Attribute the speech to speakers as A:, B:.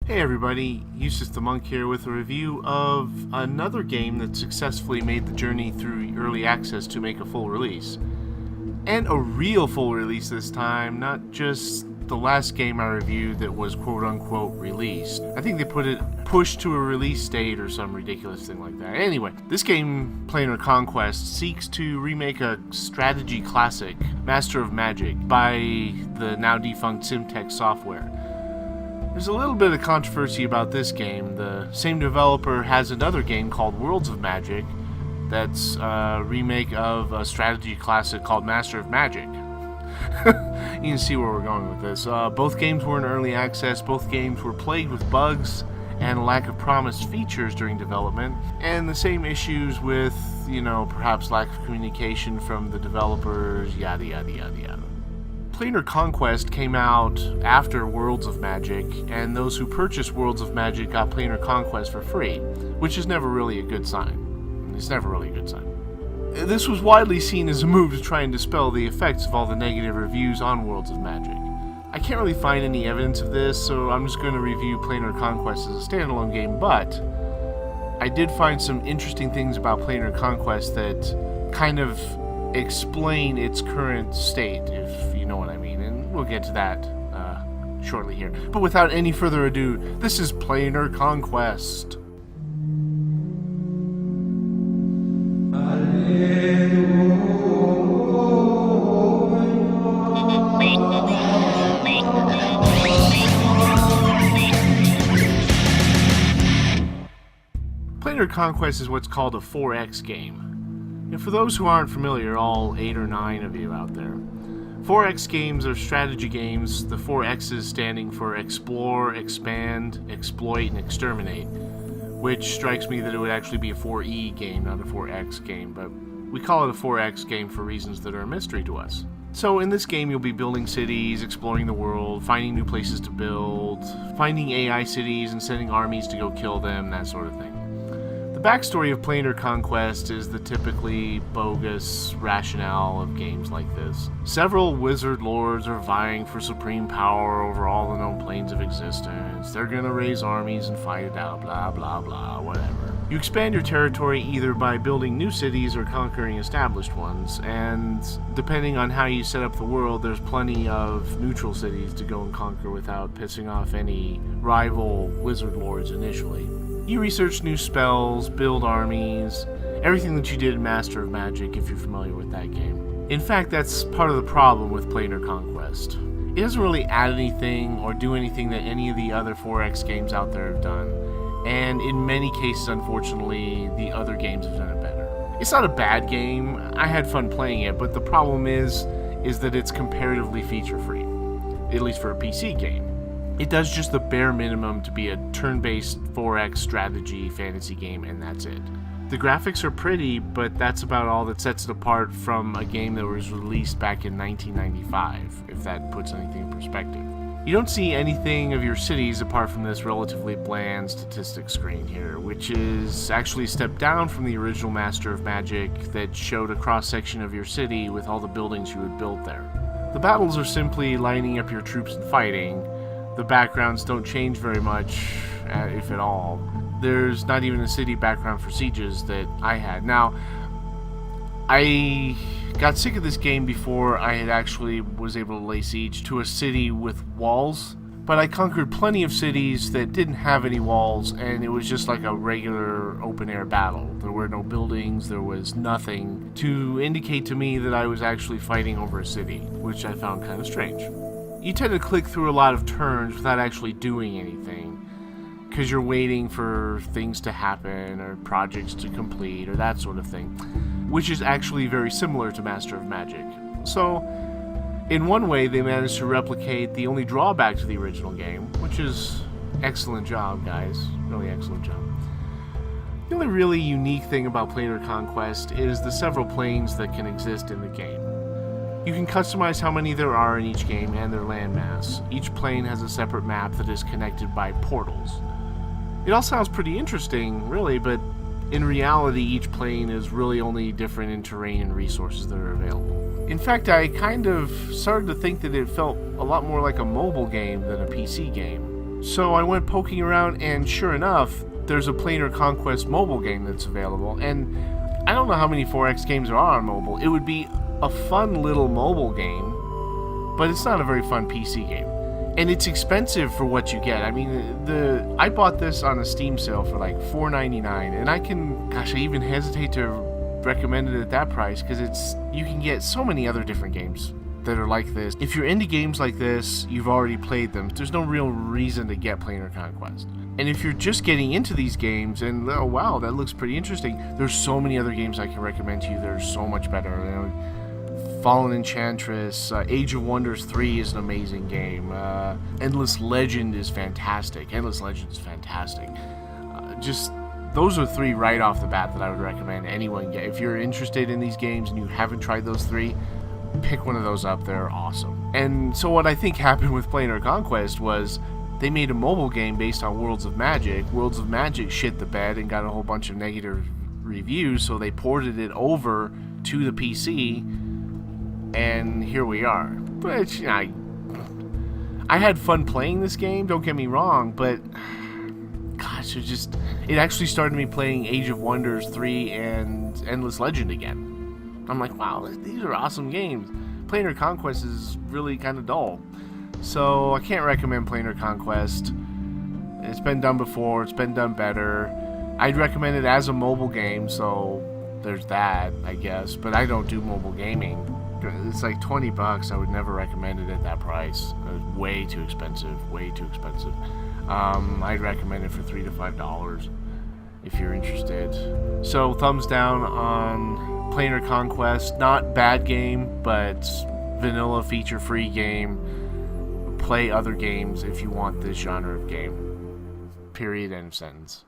A: Hey everybody, Eustace the Monk here with a review of another game that successfully made the journey through early access to make a full release. And a real full release this time, not just the last game I reviewed that was quote-unquote released. I think they put it pushed to a release date or some ridiculous thing like that. Anyway, this game, PLANAR CONQUEST, seeks to remake a strategy classic, Master of Magic, by the now defunct Simtech Software. There's a little bit of controversy about this game. The same developer has another game called Worlds of Magic that's a remake of a strategy classic called Master of Magic. You can see where we're going with this. Both games were in early access, both games were plagued with bugs and a lack of promised features during development, and the same issues with, perhaps lack of communication from the developers, yada yada yada yada. PLANAR CONQUEST came out after Worlds of Magic, and those who purchased Worlds of Magic got PLANAR CONQUEST for free, which is never really a good sign. It's never really a good sign. This was widely seen as a move to try and dispel the effects of all the negative reviews on Worlds of Magic. I can't really find any evidence of this, so I'm just going to review PLANAR CONQUEST as a standalone game, but I did find some interesting things about PLANAR CONQUEST that kind of explain its current state, if you know what I mean, and we'll get to that shortly here. But without any further ado, this is PLANAR CONQUEST. PLANAR CONQUEST is what's called a 4X game. And for those who aren't familiar, all 8 or 9 of you out there, 4X games are strategy games, the 4 X's standing for explore, expand, exploit, and exterminate, which strikes me that it would actually be a 4E game, not a 4X game, but we call it a 4X game for reasons that are a mystery to us. So in this game you'll be building cities, exploring the world, finding new places to build, finding AI cities and sending armies to go kill them, that sort of thing. The backstory of PLANAR CONQUEST is the typically bogus rationale of games like this. Several wizard lords are vying for supreme power over all the known planes of existence. They're gonna raise armies and fight it out, blah blah blah, whatever. You expand your territory either by building new cities or conquering established ones, and depending on how you set up the world, there's plenty of neutral cities to go and conquer without pissing off any rival wizard lords initially. You research new spells, build armies, everything that you did in Master of Magic if you're familiar with that game. In fact, that's part of the problem with PLANAR CONQUEST. It doesn't really add anything or do anything that any of the other 4X games out there have done, and in many cases, unfortunately, the other games have done it better. It's not a bad game, I had fun playing it, but the problem is that it's comparatively feature-free, at least for a PC game. It does just the bare minimum to be a turn-based 4X strategy fantasy game, and that's it. The graphics are pretty, but that's about all that sets it apart from a game that was released back in 1995, if that puts anything in perspective. You don't see anything of your cities apart from this relatively bland statistics screen here, which is actually a step down from the original Master of Magic that showed a cross-section of your city with all the buildings you had built there. The battles are simply lining up your troops and fighting. The backgrounds don't change very much, if at all. There's not even a city background for sieges that I had. Now, I got sick of this game before I had actually was able to lay siege to a city with walls, but I conquered plenty of cities that didn't have any walls, and it was just like a regular open-air battle. There were no buildings, there was nothing to indicate to me that I was actually fighting over a city, which I found kind of strange. You tend to click through a lot of turns without actually doing anything, because you're waiting for things to happen or projects to complete or that sort of thing, which is actually very similar to Master of Magic. So, in one way, they managed to replicate the only drawback to the original game, which is excellent job, guys. Really excellent job. The only really unique thing about PLANAR CONQUEST is the several planes that can exist in the game. You can customize how many there are in each game and their landmass. Each plane has a separate map that is connected by portals. It all sounds pretty interesting, really, but in reality, each plane is really only different in terrain and resources that are available. In fact, I kind of started to think that it felt a lot more like a mobile game than a PC game. So I went poking around, and sure enough, there's a Planar Conquest mobile game that's available. And I don't know how many 4X games there are on mobile. It would be a fun little mobile game, but it's not a very fun PC game. And it's expensive for what you get. I mean, I bought this on a Steam sale for like $4.99, and I even hesitate to recommend it at that price because you can get so many other different games that are like this. If you're into games like this, you've already played them. There's no real reason to get Planar Conquest. And if you're just getting into these games and, oh wow, that looks pretty interesting, there's so many other games I can recommend to you that are so much better. You know, Fallen Enchantress, Age of Wonders 3 is an amazing game. Endless Legend is fantastic. Just those are 3 right off the bat that I would recommend anyone get. If you're interested in these games and you haven't tried those 3, pick one of those up. They're awesome. And so what I think happened with Planar Conquest was they made a mobile game based on Worlds of Magic. Worlds of Magic shit the bed and got a whole bunch of negative reviews, so they ported it over to the PC, and here we are. But I had fun playing this game, don't get me wrong, but gosh, it actually started me playing Age of Wonders 3 and Endless Legend again. I'm like, wow, these are awesome games. Planar Conquest is really kind of dull. So I can't recommend Planar Conquest. It's been done before, it's been done better. I'd recommend it as a mobile game, so there's that, I guess. But I don't do mobile gaming. It's like $20. I would never recommend it at that price. It's way too expensive. I'd recommend it for $3 to $5 if you're interested. So thumbs down on Planar Conquest. Not bad game, but vanilla feature-free game. Play other games if you want this genre of game. Period. End of sentence.